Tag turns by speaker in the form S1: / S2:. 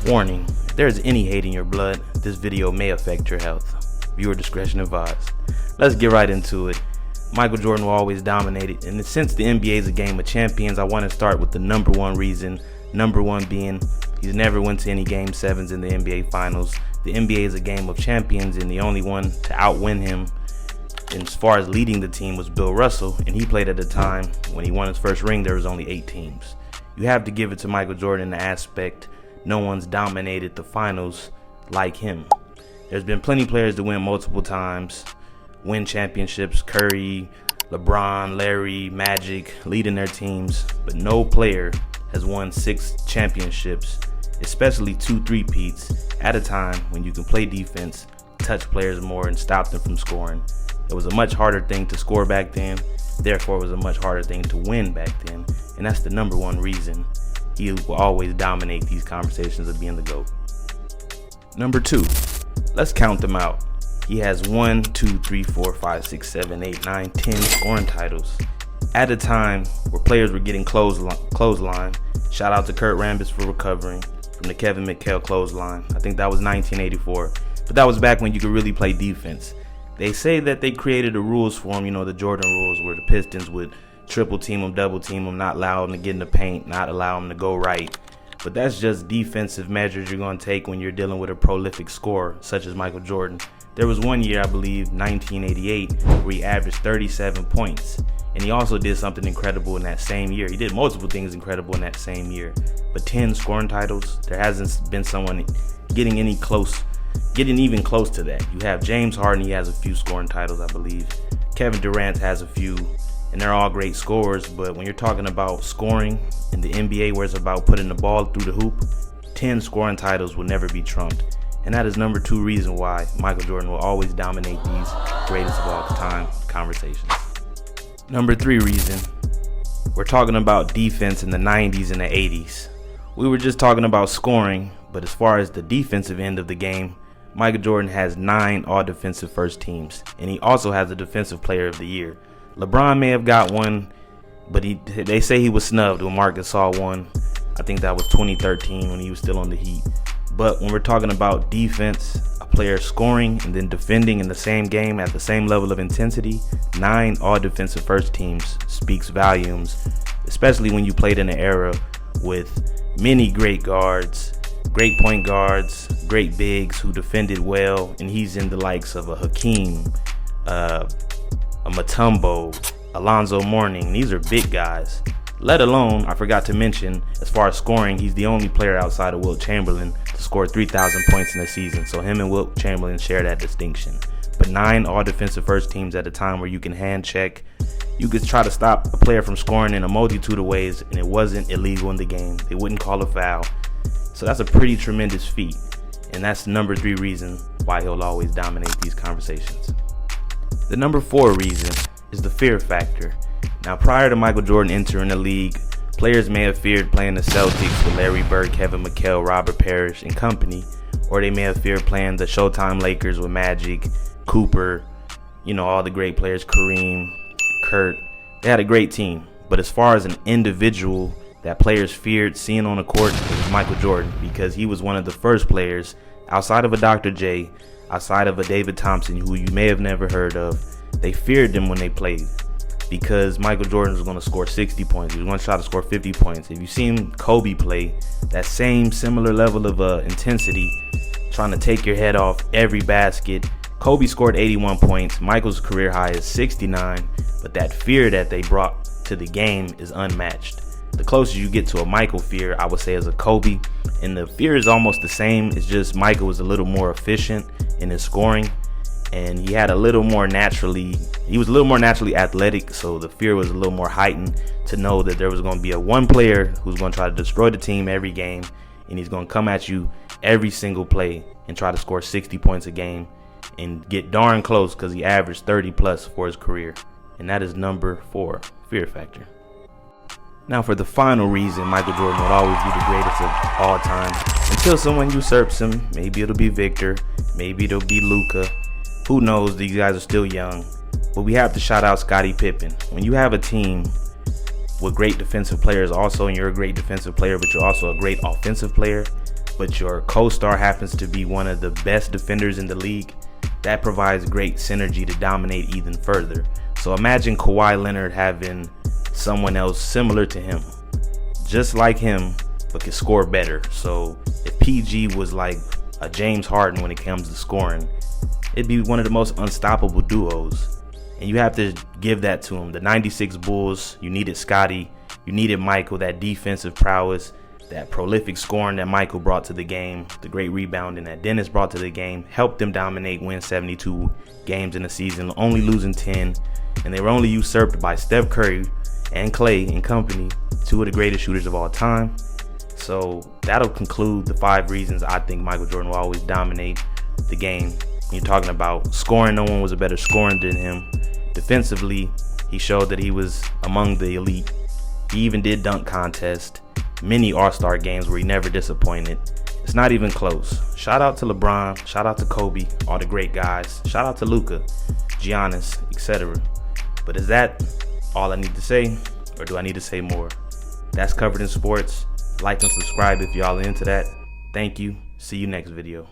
S1: Warning, if there is any hate in your blood, this video may affect your health. Viewer discretion advised. Let's get right into it. Michael Jordan will always dominate it, and since the NBA is a game of champions, I want to start with the number one reason. Number one being, he's never went to any game 7s in the NBA Finals. The NBA is a game of champions, and the only one to outwin him as far as leading the team was Bill Russell, and he played at a time when he won his first ring. There was only 8 teams. You have to give it to Michael Jordan in the aspect no one's dominated the finals like him. There's been plenty of players to win multiple times, win championships, Curry, LeBron, Larry, Magic, leading their teams, but no player has won 6 championships, especially 2 three-peats, at a time when you can play defense, touch players more, and stop them from scoring. It was a much harder thing to score back then, therefore it was a much harder thing to win back then, and that's the number one reason he will always dominate these conversations of being the GOAT. Number 2, let's count them out. He has 1, 2, 3, 4, 5, 6, 7, 8, 9, 10 scoring titles at a time where players were getting clothesline. Shout out to Kurt Rambis for recovering from the Kevin McHale clothesline. I think that was 1984, but that was back when you could really play defense. They say that they created the rules for him, the Jordan rules, where the Pistons would triple team him, double team him, not allow him to get in the paint, not allow him to go right. But that's just defensive measures you're going to take when you're dealing with a prolific scorer such as Michael Jordan. There was one year, I believe, 1988, where he averaged 37 points. And he also did something incredible in that same year. He did multiple things incredible in that same year. But 10 scoring titles, there hasn't been someone getting even close to that. You have James Harden, he has a few scoring titles, I believe. Kevin Durant has a few, and they're all great scorers. But when you're talking about scoring in the NBA, where it's about putting the ball through the hoop, 10 scoring titles will never be trumped. And that is number 2 reason why Michael Jordan will always dominate these greatest of all time conversations. Number 3 reason, we're talking about defense in the 90s and the 80s. We were just talking about scoring, but as far as the defensive end of the game, Michael Jordan has 9 all-defensive first teams, and he also has a Defensive Player of the Year. LeBron may have got one, but they say he was snubbed when Marc Gasol won. I think that was 2013 when he was still on the Heat. But when we're talking about defense, a player scoring and then defending in the same game at the same level of intensity, 9 all-defensive first teams speaks volumes, especially when you played in an era with many great guards, great point guards, great bigs who defended well, and he's in the likes of a Hakeem, a Mutombo, Alonzo Mourning. These are big guys. Let alone, I forgot to mention, as far as scoring, he's the only player outside of Wilt Chamberlain to score 3,000 points in a season. So him and Wilt Chamberlain share that distinction. But 9 all-defensive first teams at a time where you can hand check. You could try to stop a player from scoring in a multitude of ways, and it wasn't illegal in the game. They wouldn't call a foul. So that's a pretty tremendous feat. And that's number 3 reason why he'll always dominate these conversations. The number 4 reason is the fear factor. Now, prior to Michael Jordan entering the league, players may have feared playing the Celtics with Larry Bird, Kevin McHale, Robert Parrish, and company, or they may have feared playing the Showtime Lakers with Magic, Cooper, all the great players, Kareem, Kurt. They had a great team, but as far as an individual that players feared seeing on the court, it was Michael Jordan, because he was one of the first players, outside of a Dr. J, outside of a David Thompson, who you may have never heard of. They feared them when they played, because Michael Jordan was going to score 60 points. He was going to try to score 50 points. If you've seen Kobe play, that same similar level of intensity, trying to take your head off every basket. Kobe scored 81 points. Michael's career high is 69, but that fear that they brought to the game is unmatched. The closer you get to a Michael fear, I would say, is a Kobe, and the fear is almost the same. It's just Michael was a little more efficient in his scoring, and he was a little more naturally athletic, so the fear was a little more heightened to know that there was going to be one player who's going to try to destroy the team every game, and he's going to come at you every single play and try to score 60 points a game and get darn close, because he averaged 30 plus for his career. And that is number 4, fear factor. Now, for the final reason Michael Jordan will always be the greatest of all time, until someone usurps him. Maybe it'll be Victor, maybe it'll be Luka. Who knows? These guys are still young. But we have to shout out Scottie Pippen. When you have a team with great defensive players also, and you're a great defensive player, but you're also a great offensive player, but your co-star happens to be one of the best defenders in the league, that provides great synergy to dominate even further. So imagine Kawhi Leonard having someone else similar to him, just like him, but can score better. So if PG was like a James Harden when it comes to scoring, it'd be one of the most unstoppable duos. And you have to give that to him. The 96 Bulls, you needed Scottie, you needed Michael, that defensive prowess, that prolific scoring that Michael brought to the game, the great rebounding that Dennis brought to the game, helped them dominate, win 72 games in the season, only losing 10. And they were only usurped by Steph Curry and Clay and company, two of the greatest shooters of all time. So that'll conclude the 5 reasons I think Michael Jordan will always dominate the game. You're talking about scoring, no one was a better scorer than him. Defensively, he showed that he was among the elite. He even did dunk contest, many all-star games where he never disappointed. It's not even close. Shout out to LeBron, shout out to Kobe, all the great guys. Shout out to Luka, Giannis, etc. But is that all I need to say, or do I need to say more? That's covered in sports. Like and subscribe if y'all are into that. Thank you. See you next video.